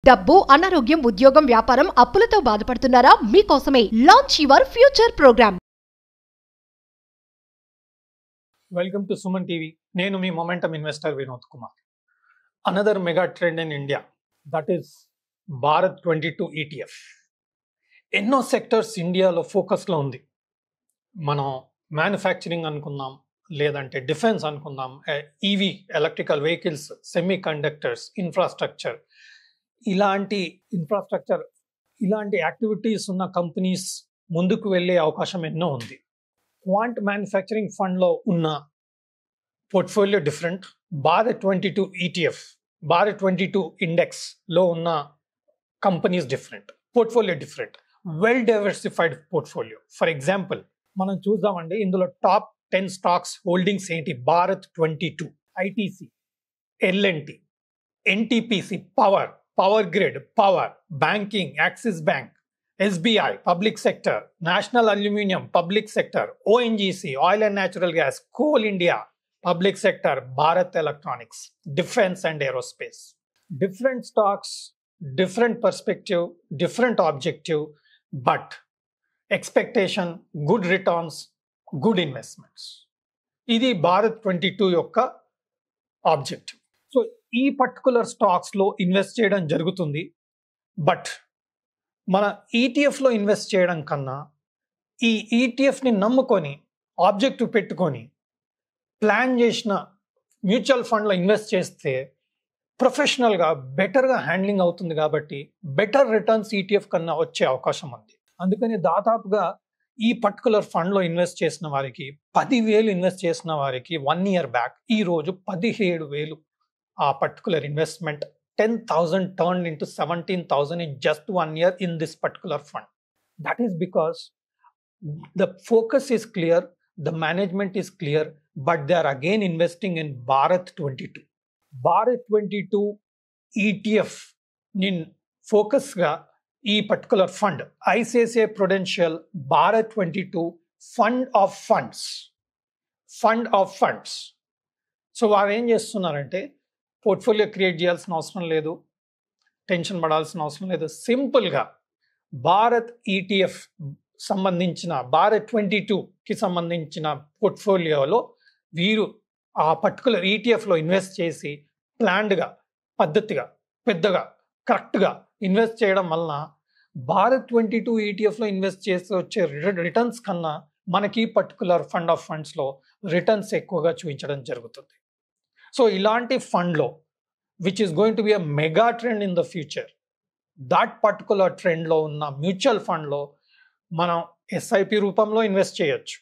డబ్బు, అనారోగ్యం, ఉద్యోగం, వ్యాపారం, అప్పులతో బాధపడుతున్నారా? మీకోసమే launch your future program. Welcome to Suman TV. నేను మీ momentum investor Vinod Kumar. Another mega trend in India, that is Bharat 22 ETF. ఎన్నో సెక్టర్స్ ఇండియాలో ఫోకస్లో ఉంది. మనం మ్యానుఫ్యాక్చరింగ్ అనుకుందాం, లేదంటే డిఫెన్స్ అనుకుందాం, EV electrical vehicles, semiconductors, infrastructure, ఇలాంటి యాక్టివిటీస్ ఉన్న కంపెనీస్ ముందుకు వెళ్ళే అవకాశం ఎన్నో ఉంది. క్వాంట్ మ్యానుఫ్యాక్చరింగ్ ఫండ్లో ఉన్న portfolio different. Bharat 22 ETF, Bharat 22 ఇండెక్స్లో ఉన్న companies different, portfolio different, well diversified portfolio. For example మనం చూద్దామండి, ఇందులో టాప్ 10 స్టాక్స్ హోల్డింగ్స్ ఏంటి? భారత్ 22, ITC, LNT, NTPC, power grid, power, banking, axis bank, SBI, public sector, national aluminium, public sector, ONGC, oil and natural gas, coal India, public sector, Bharat electronics, defence and aerospace. Different stocks, different perspective, different objective, but expectation good returns, good investments. ఇది భారత్ 22 యొక్క ఆబ్జెక్టివ్. So ఈ particular స్టాక్స్లో invest చేయడం జరుగుతుంది. But మన ఈటీఎఫ్లో invest చేయడం కన్నా ఈ ఈటీఎఫ్ని నమ్ముకొని, ఆబ్జెక్టివ్ పెట్టుకొని ప్లాన్ చేసిన మ్యూచువల్ ఫండ్లో ఇన్వెస్ట్ చేస్తే ప్రొఫెషనల్గా బెటర్గా హ్యాండ్లింగ్ అవుతుంది. కాబట్టి బెటర్ రిటర్న్స్ ఈటీఎఫ్ కన్నా వచ్చే అవకాశం ఉంది. అందుకని దాదాపుగా ఈ పర్టికులర్ ఫండ్లో ఇన్వెస్ట్ చేసిన వారికి 10,000 ఇన్వెస్ట్ చేసిన వారికి 1 year బ్యాక్ ఈరోజు 17,000 ఆ particular investment 10,000 turned into 17,000 in just 1 year in this particular fund. That is because the focus is clear, the management is clear, but they are again investing in Bharat 22. Bharat 22 ETF nin focus ga ఈ particular fund ICICI Prudential Bharat 22 fund of funds. So వారు ఏం చేస్తున్నారంటే, portfolio create చేయాల్సిన అవసరం లేదు, tension పడాల్సిన అవసరం లేదు. సింపుల్గా భారత్ ETF సంబంధించిన భారత్ 22కి సంబంధించిన పోర్ట్ఫోలియోలో వీరు ఆ పర్టికులర్ ETFలో ఇన్వెస్ట్ చేసి ప్లాన్డ్గా, పద్ధతిగా, పెద్దగా, కరెక్ట్గా ఇన్వెస్ట్ చేయడం వలన భారత్ 22 ETFలో ఇన్వెస్ట్ చేసి వచ్చే రిటర్న్స్ కన్నా మనకి పర్టికులర్ ఫండ్ ఆఫ్ ఫండ్స్లో రిటర్న్స్ ఎక్కువగా చూపించడం జరుగుతుంది. సో ఇలాంటి ఫండ్లో which is going to be a mega trend in the future, that particular ట్రెండ్లో ఉన్న మ్యూచువల్ ఫండ్లో మనం SIP రూపంలో ఇన్వెస్ట్ చేయొచ్చు,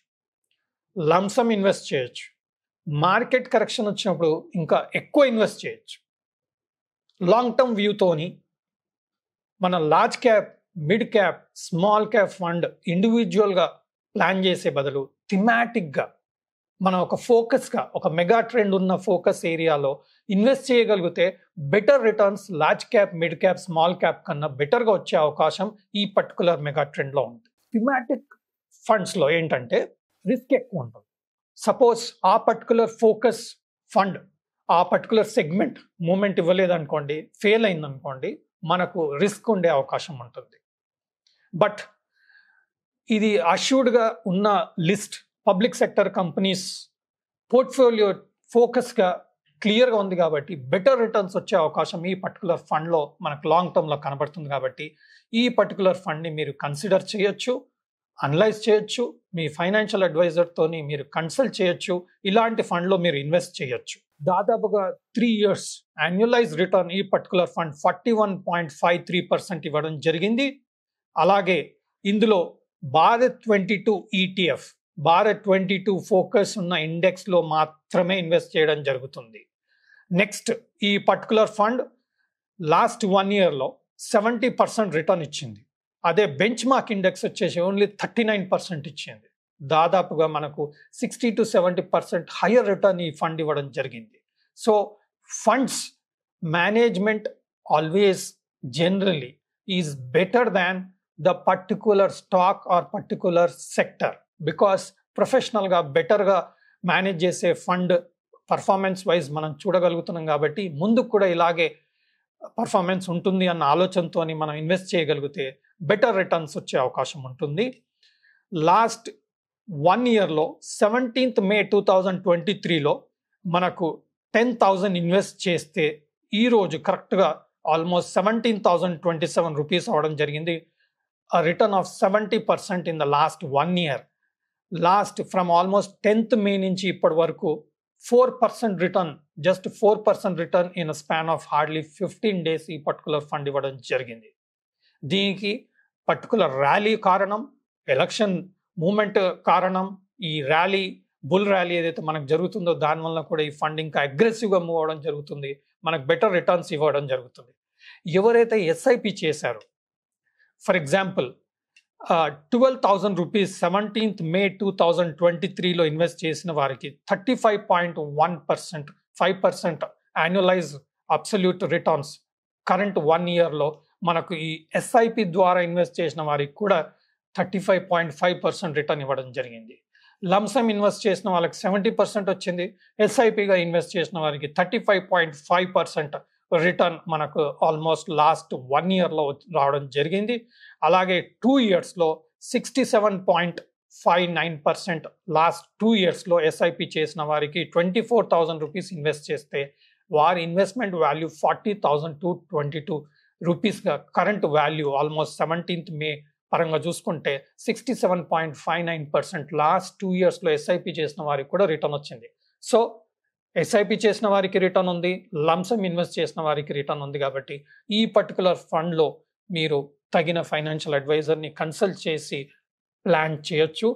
లంసమ్ ఇన్వెస్ట్ చేయొచ్చు, మార్కెట్ కరెక్షన్ వచ్చినప్పుడు ఇంకా ఎక్కువ ఇన్వెస్ట్ చేయొచ్చు. లాంగ్ టర్మ్ వ్యూతోని మన large cap, mid cap, small cap fund ఇండివిజువల్గా ప్లాన్ చేసే బదులు థిమాటిక్గా మనం ఒక ఫోకస్గా, ఒక మెగా ట్రెండ్ ఉన్న ఫోకస్ ఏరియాలో ఇన్వెస్ట్ చేయగలిగితే better returns large cap, mid cap, small cap కన్నా బెటర్గా వచ్చే అవకాశం ఈ పర్టికులర్ మెగా ట్రెండ్లో ఉంది. థిమాటిక్ ఫండ్స్లో ఏంటంటే రిస్క్ ఎక్కువ ఉంటుంది. సపోజ్ ఆ పర్టికులర్ ఫోకస్ ఫండ్ ఆ పర్టికులర్ సెగ్మెంట్ మూమెంట్ ఇవ్వలేదనుకోండి, ఫెయిల్ అయిందనుకోండి, మనకు రిస్క్ ఉండే అవకాశం ఉంటుంది. బట్ ఇది అష్యూర్డ్గా ఉన్న list, public sector companies portfolio ఫోకస్గా క్లియర్గా ఉంది కాబట్టి బెటర్ రిటర్న్స్ వచ్చే అవకాశం ఈ పర్టికులర్ ఫండ్లో మనకు లాంగ్ టర్మ్లో కనబడుతుంది. కాబట్టి ఈ పర్టికులర్ ఫండ్ని మీరు కన్సిడర్ చేయొచ్చు, అనలైజ్ చేయొచ్చు, మీ ఫైనాన్షియల్ అడ్వైజర్తోని మీరు కన్సల్ట్ చేయొచ్చు, ఇలాంటి ఫండ్లో మీరు ఇన్వెస్ట్ చేయొచ్చు. దాదాపుగా 3 years యాన్యువలైజ్ రిటర్న్ ఈ పర్టికులర్ ఫండ్ 41.53% ఇవ్వడం జరిగింది. అలాగే ఇందులో భారత్ 22 ETF, భారత్ 22 ఫోకస్ ఉన్న ఇండెక్స్లో మాత్రమే ఇన్వెస్ట్ చేయడం జరుగుతుంది. నెక్స్ట్, ఈ పర్టికులర్ ఫండ్ లాస్ట్ 1 yearలో 70% రిటర్న్ ఇచ్చింది. అదే బెంచ్ మార్క్ ఇండెక్స్ వచ్చేసి ఓన్లీ 39% ఇచ్చింది. దాదాపుగా మనకు 60 to 70% హయ్యర్ రిటర్న్ ఈ ఫండ్ ఇవ్వడం జరిగింది. So funds management always generally is better than the particular stock or particular sector, because ప్రొఫెషనల్గా బెటర్గా మేనేజ్ చేసే ఫండ్ పర్ఫార్మెన్స్ వైజ్ మనం చూడగలుగుతున్నాం. కాబట్టి ముందుకు కూడా ఇలాగే పర్ఫార్మెన్స్ ఉంటుంది అన్న ఆలోచనతో మనం ఇన్వెస్ట్ చేయగలిగితే బెటర్ రిటర్న్స్ వచ్చే అవకాశం ఉంటుంది. లాస్ట్ 1 ఇయర్లో 17th May 2023లో మనకు 10,000 ఇన్వెస్ట్ చేస్తే ఈరోజు కరెక్ట్గా ఆల్మోస్ట్ 17,027 రూపీస్ అవడం జరిగింది. Return of 70% in the last 1 year. Last from almost 10th May నుంచి ఇప్పటి వరకు 4% return, just 4% return in span of hardly 15 days ఈ పర్టికులర్ ఫండ్ ఇవ్వడం జరిగింది. దీనికి పర్టికులర్ ర్యాలీ కారణం, ఎలక్షన్ మూమెంట్ కారణం, ఈ ర్యాలీ బుల్ ర్యాలీ ఏదైతే మనకు జరుగుతుందో దానివల్ల కూడా ఈ ఫండ్ ఇంకా అగ్రెసివ్గా మూవ్ అవ్వడం జరుగుతుంది, మనకు బెటర్ రిటర్న్స్ ఇవ్వడం జరుగుతుంది. ఎవరైతే ఎస్ఐపి చేశారో, for example 12,000 rupees 17th May 2023లో ఇన్వెస్ట్ చేసిన వారికి 35.1%, 5% యాన్యువలైజ్ అబ్సల్యూట్ రిటర్న్స్ కరెంట్ 1 ఇయర్లో మనకు ఈ ఎస్ఐపి ద్వారా ఇన్వెస్ట్ చేసిన వారికి కూడా 35.5% రిటర్న్ ఇవ్వడం జరిగింది. లంసమ్ ఇన్వెస్ట్ చేసిన వాళ్ళకి 70% వచ్చింది. ఎస్ఐపిగా ఇన్వెస్ట్ చేసిన వారికి 35.5% రిటర్న్ మనకు ఆల్మోస్ట్ లాస్ట్ 1 ఇయర్లో రావడం జరిగింది. అలాగే 2 ఇయర్స్లో 67.59% లాస్ట్ 2 ఇయర్స్లో ఎస్ఐపి చేసిన వారికి 24,000 రూపీస్ ఇన్వెస్ట్ చేస్తే వారి ఇన్వెస్ట్మెంట్ వాల్యూ 40,222 రూపీస్గా current value almost 17th May పరంగా చూసుకుంటే 67.59% లాస్ట్ 2 ఇయర్స్లో ఎస్ఐపి చేసిన వారికి కూడా రిటర్న్ వచ్చింది. సో ఎస్ఐపి చేసిన వారికి రిటర్న్ ఉంది, లంసమ్ ఇన్వెస్ట్ చేసిన వారికి రిటర్న్ ఉంది. కాబట్టి ఈ పర్టికులర్ ఫండ్లో మీరు తగిన ఫైనాన్షియల్ అడ్వైజర్ని కన్సల్ట్ చేసి ప్లాన్ చేయొచ్చు.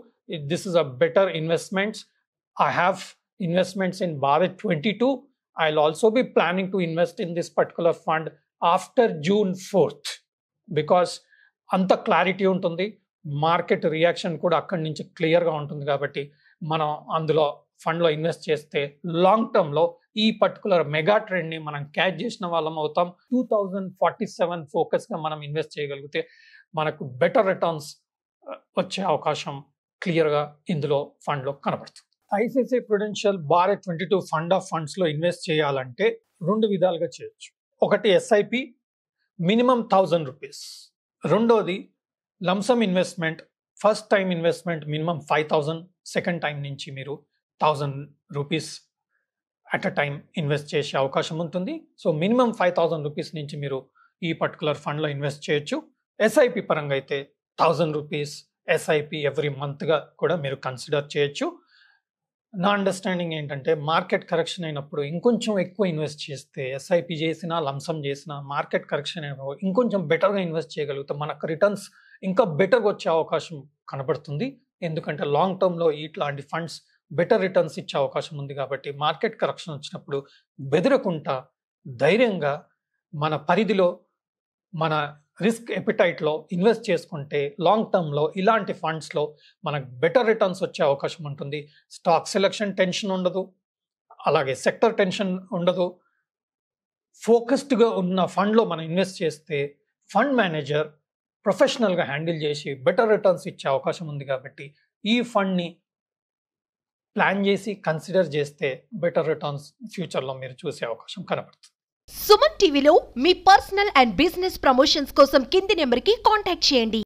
This is a better investments. I have investments in Bharat 22. I'll also be planning to invest in this particular fund after June 4th because అంత క్లారిటీ ఉంటుంది, మార్కెట్ రియాక్షన్ కూడా అక్కడి నుంచి క్లియర్గా ఉంటుంది. కాబట్టి మనం అందులో ఫండ్లో ఇన్వెస్ట్ చేస్తే లాంగ్ టర్మ్లో ఈ పర్టికులర్ మెగా ట్రెండ్ని మనం క్యాచ్ చేసిన వాళ్ళం అవుతాం. 2047 ఫోకస్గా మనం ఇన్వెస్ట్ చేయగలిగితే మనకు బెటర్ రిటర్న్స్ వచ్చే అవకాశం క్లియర్గా ఇందులో ఫండ్లో కనబడుతుంది. ICICI Prudential Bharat 22 fund of ఫండ్స్లో ఇన్వెస్ట్ చేయాలంటే 2 విధాలుగా చేయొచ్చు. ఒకటి ఎస్ఐపి మినిమం 1,000 రూపీస్, రెండోది lump sum investment. First time investment minimum 5,000, second time నుంచి మీరు 1,000 rupees at a time invest చేసే అవకాశం ఉంటుంది. సో మినిమం 5,000 రూపీస్ నుంచి మీరు ఈ పర్టికులర్ ఫండ్లో ఇన్వెస్ట్ చేయొచ్చు. ఎస్ఐపి పరంగా అయితే 1,000 రూపీస్ ఎస్ఐపి ఎవ్రీ మంత్గా కూడా మీరు కన్సిడర్ చేయొచ్చు. నా అండర్స్టాండింగ్ ఏంటంటే మార్కెట్ కరెక్షన్ అయినప్పుడు ఇంకొంచెం ఎక్కువ ఇన్వెస్ట్ చేస్తే, ఎస్ఐపి చేసినా లంసమ్ చేసినా మార్కెట్ కరెక్షన్ అయినప్పుడు ఇంకొంచెం బెటర్గా ఇన్వెస్ట్ చేయగలిగితే మనకు రిటర్న్స్ ఇంకా బెటర్గా వచ్చే అవకాశం కనబడుతుంది. ఎందుకంటే లాంగ్ టర్మ్లో ఇట్లాంటి ఫండ్స్ బెటర్ రిటర్న్స్ ఇచ్చే అవకాశం ఉంది. కాబట్టి మార్కెట్ కరెక్షన్ వచ్చినప్పుడు బెదరకుండా ధైర్యంగా మన పరిధిలో మన రిస్క్ ఎపిటైట్లో ఇన్వెస్ట్ చేసుకుంటే లాంగ్ టర్మ్లో ఇలాంటి ఫండ్స్లో మనకు బెటర్ రిటర్న్స్ వచ్చే అవకాశం ఉంటుంది. స్టాక్ సెలెక్షన్ టెన్షన్ ఉండదు, అలాగే సెక్టర్ టెన్షన్ ఉండదు. ఫోకస్డ్గా ఉన్న ఫండ్లో మనం ఇన్వెస్ట్ చేస్తే ఫండ్ మేనేజర్ ప్రొఫెషనల్గా హ్యాండిల్ చేసి బెటర్ రిటర్న్స్ ఇచ్చే అవకాశం ఉంది. కాబట్టి ఈ ఫండ్ని ప్లాన్ చేసి కన్సిడర్ చేస్తే బెటర్ రిటర్న్స్ ఫ్యూచర్లో మీరు చూసే అవకాశం కనబడుతుంది. సుమన్ టీవీలో మీ పర్సనల్ అండ్ బిజినెస్ ప్రమోషన్స్ కోసం కింది నెంబర్కి కాంటాక్ట్ చేయండి.